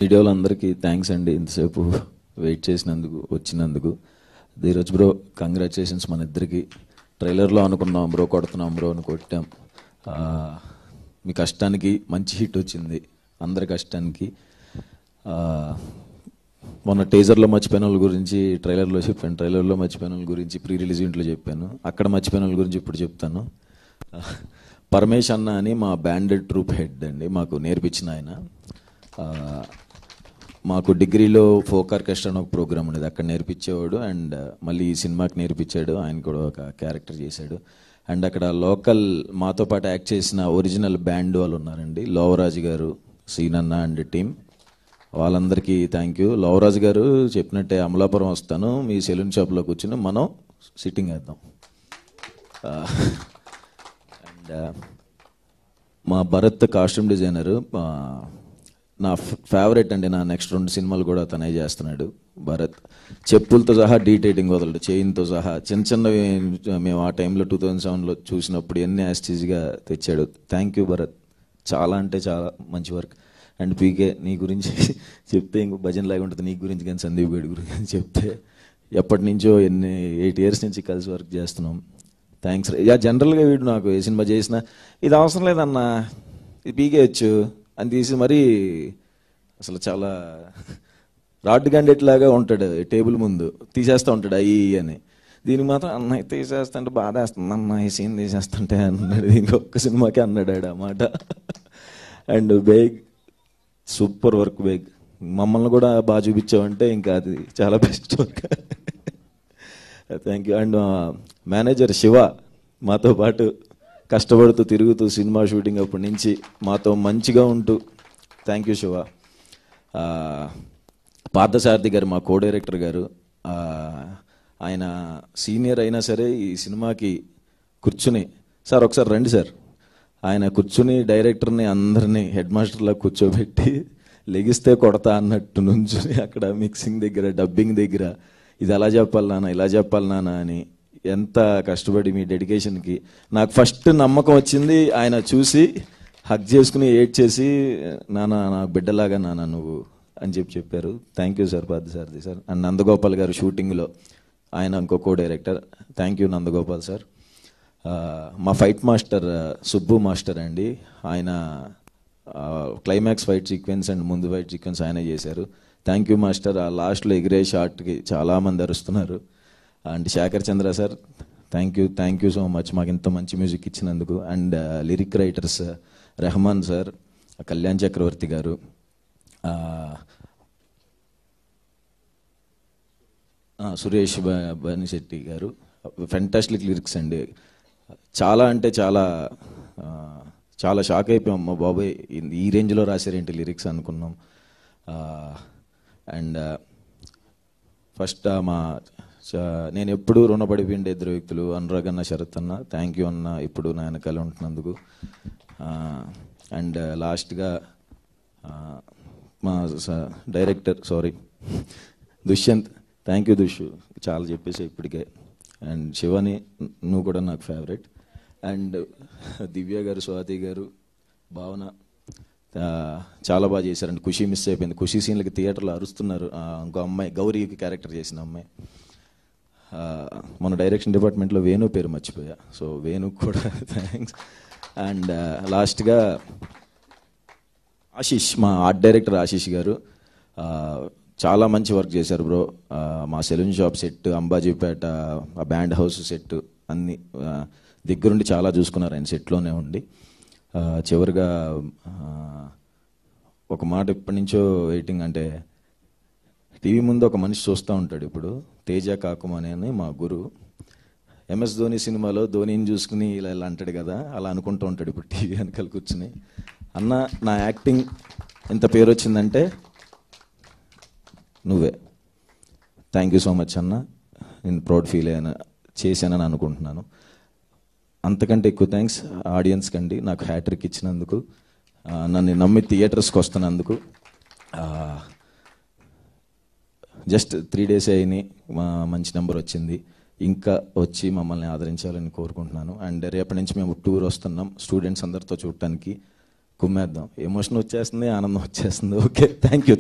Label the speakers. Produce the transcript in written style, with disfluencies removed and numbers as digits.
Speaker 1: వీడియోలో అందరికీ థ్యాంక్స్ అండి, ఇంతసేపు వెయిట్ చేసినందుకు వచ్చినందుకు. ధీరజ్ బ్రో, కంగ్రాచులేషన్స్ మన ఇద్దరికి. ట్రైలర్లో అనుకున్నాం బ్రో కొడుతున్నాం బ్రో అని కొట్టాం. మీ కష్టానికి మంచి హిట్ వచ్చింది, అందరి కష్టానికి. మొన్న టీజర్లో మర్చిపోయిన వాళ్ళ గురించి ట్రైలర్లో చెప్పాను, ట్రైలర్లో మర్చిపోయిన వాళ్ళ గురించి ప్రీ రిలీజ్ ఇంట్లో చెప్పాను, అక్కడ మర్చిపోయిన వాళ్ళ గురించి ఇప్పుడు చెప్తాను. పరమేష్ అన్న అని మా బ్యాండెడ్ ట్రూప్ హెడ్ అండి, మాకు నేర్పించిన ఆయన. మాకు డిగ్రీలో ఫోక్ ఆర్కెస్ట్రా అని ఒక ప్రోగ్రామ్ ఉండేది, అక్కడ నేర్పించేవాడు. అండ్ మళ్ళీ ఈ సినిమాకి నేర్పించాడు, ఆయన కూడా ఒక క్యారెక్టర్ చేశాడు. అండ్ అక్కడ లోకల్ మాతో పాటు యాక్ట్ చేసిన ఒరిజినల్ బ్యాండ్ వాళ్ళు ఉన్నారండి, లోవరాజు గారు, సీనన్న అండ్ టీమ్. వాళ్ళందరికీ థ్యాంక్ యూ. లోవరాజు గారు చెప్పినట్టే అమలాపురం వస్తాను, మీ సెలూన్ షాప్లో కూర్చుని మనం సిట్టింగ్ వేద్దాం. అండ్ మా భరత్ కాస్ట్యూమ్ డిజైనరు నా ఫేవరెట్ అండి, నా నెక్స్ట్ 2 సినిమాలు కూడా తనే చేస్తున్నాడు భరత్. చెప్పులతో సహా డీటెయిలింగ్ వదలడు, చైన్తో సహా చిన్న చిన్నవి మేము ఆ టైంలో 2007లో చూసినప్పుడు ఎన్ని యాస్టీజ్గా తెచ్చాడు. థ్యాంక్ యూ భరత్, చాలా అంటే చాలా మంచి వర్క్. అండ్ పీకే, నీ గురించి చెప్తే ఇంకో భజన లాగా ఉంటుంది, నీ గురించి కానీ సందీప్ గడి గురించి చెప్తే. ఎప్పటి నుంచో 8 years నుంచి కలిసి వర్క్ చేస్తున్నాం. థ్యాంక్స్. జనరల్గా వీడు నాకు ఏ సినిమా చేసినా ఇది అవసరం లేదన్నా, ఇది పీకే వచ్చు అని తీసి మరీ అసలు చాలా రాడ్ గండెట్ లాగా ఉంటాడు, టేబుల్ ముందు తీసేస్తూ ఉంటాడు అయ్యి అని. దీనికి మాత్రం అన్నయ్య తీసేస్తుంటే బాధ వేస్తుంది, అన్న ఈ సీన్ తీసేస్తుంటే అన్నాడు. ఇంకొక సినిమాకే అన్నాడు ఆడ మాట. And Baig, super work Baig, మమ్మల్ని కూడా బాగా చూపించావంటే ఇంకా అది చాలా best work. Thank you. And manager Shiva మాతో పాటు కష్టపడుతూ తిరుగుతూ సినిమా షూటింగ్ అప్పటి నుంచి మాతో మంచిగా ఉంటూ, థ్యాంక్ యూ శివ. పార్థసారథి గారు మా కో డైరెక్టర్ గారు, ఆయన సీనియర్ అయినా సరే ఈ సినిమాకి కూర్చుని, సార్ ఒకసారి రండి సార్, ఆయన కూర్చుని డైరెక్టర్ని అందరినీ హెడ్ మాస్టర్లా కూర్చోబెట్టి లెగిస్తే కొడతా అన్నట్టు నుంచుని అక్కడ మిక్సింగ్ దగ్గర, డబ్బింగ్ దగ్గర ఇది అలా చెప్పాలి నాన్న, ఇలా చెప్పాలి నాన్న అని ఎంత కష్టపడి మీ డెడికేషన్కి నాకు ఫస్ట్ నమ్మకం వచ్చింది. ఆయన చూసి హగ్ చేసుకుని ఏడ్ చేసి, నాన్న నాకు బిడ్డలాగా నాన్న నువ్వు అని చెప్పారు. Thank you sir Parthasarathy sir. And Nandagopal గారు షూటింగ్లో, ఆయన ఇంకో co director. Thank you Nandagopal sir. మా ఫైట్ మాస్టర్ సుబ్బు మాస్టర్ అండి, ఆయన క్లైమాక్స్ ఫైట్ సీక్వెన్స్ అండ్ ముందు ఫైట్ సీక్వెన్స్ ఆయన చేశారు. Thank you master. ఆ లాస్ట్లో ఎగిరే షాట్కి చాలామంది అరుస్తున్నారు. And Shekhar Chandra sir, thank you so much మాకు ఇంత మంచి మ్యూజిక్ ఇచ్చినందుకు. And lyric writers Rahman sir, Kalyan Chakravarthy గారు, సురేష్ బనిశెట్టి గారు, ఫెంటాస్టిక్ లిరిక్స్ అండి. చాలా అంటే చాలా చాలా షాక్ అయిపోయాం, మా బాబాయ్ ఈ రేంజ్లో రాశారేంటి లిరిక్స్ అనుకున్నాం. అండ్ ఫస్ట్ నేను ఎప్పుడు రుణపడిపోయిండే 2 వ్యక్తులు, అనురాగ్ అన్న, శరత్ అన్న. థ్యాంక్ యూ అన్న, ఇప్పుడు నా వెనకాల ఉంటున్నందుకు. అండ్ లాస్ట్గా మా డైరెక్టర్ దుష్యంత్, థ్యాంక్ యూ దుష్యు, చాలా చెప్పేసి ఇప్పటికే. అండ్ శివాని, నువ్వు కూడా నాకు ఫేవరెట్. అండ్ దివ్య గారు, స్వాతి గారు, భావన చాలా బాగా చేశారండి. ఖుషి మిస్ అయిపోయింది, ఖుషి సీన్లకి థియేటర్లో అరుస్తున్నారు. ఇంకో అమ్మాయి గౌరీకి క్యారెక్టర్ చేసిన అమ్మాయి. మన డైరెక్షన్ డిపార్ట్మెంట్లో వేణు పేరు మర్చిపోయా, సో వేణుకు కూడా థ్యాంక్స్. అండ్ లాస్ట్గా ఆశీష్, మా ఆర్ట్ డైరెక్టర్ ఆశీష్ గారు చాలా మంచి వర్క్ చేశారు బ్రో. మా సెలూన్ షాప్ సెట్, అంబాజీపేట ఆ బ్యాండ్ హౌస్ సెట్ అన్నీ దగ్గరుండి చాలా చూసుకున్నారు ఆయన, సెట్లోనే ఉండి. చివరిగా ఒక మాట ఎప్పటి నుంచో వెయిటింగ్, అంటే టీవీ ముందు ఒక మనిషి చూస్తూ ఉంటాడు ఇప్పుడు, తేజ కాకుమని అని మా గురువు. MS ధోని సినిమాలో ధోనిని చూసుకుని ఇలా ఇలా అంటాడు కదా, అలా అనుకుంటూ ఉంటాడు ఇప్పుడు టీవీ వెనకాల కూర్చుని. అన్న, నా యాక్టింగ్ ఎంత పేరు వచ్చిందంటే నువ్వే. థ్యాంక్ యూ సో మచ్ అన్న, నేను ప్రౌడ్ ఫీల్ చేశానని అనుకుంటున్నాను. అంతకంటే ఎక్కువ థ్యాంక్స్ ఆడియన్స్ కండి, నాకు హ్యాట్రిక్ ఇచ్చినందుకు, నన్ను నమ్మి థియేటర్స్కి వస్తున్నందుకు. జస్ట్ 3 days అయినాయి, మంచి నెంబర్ వచ్చింది, ఇంకా వచ్చి మమ్మల్ని ఆదరించాలని కోరుకుంటున్నాను. అండ్ రేపటి నుంచి మేము టూర్ వస్తున్నాం స్టూడెంట్స్ అందరితో చూడటానికి. కుమ్మేద్దాం. ఎమోషన్ వచ్చేస్తుంది, ఆనందం వచ్చేస్తుంది. Okay, thank you.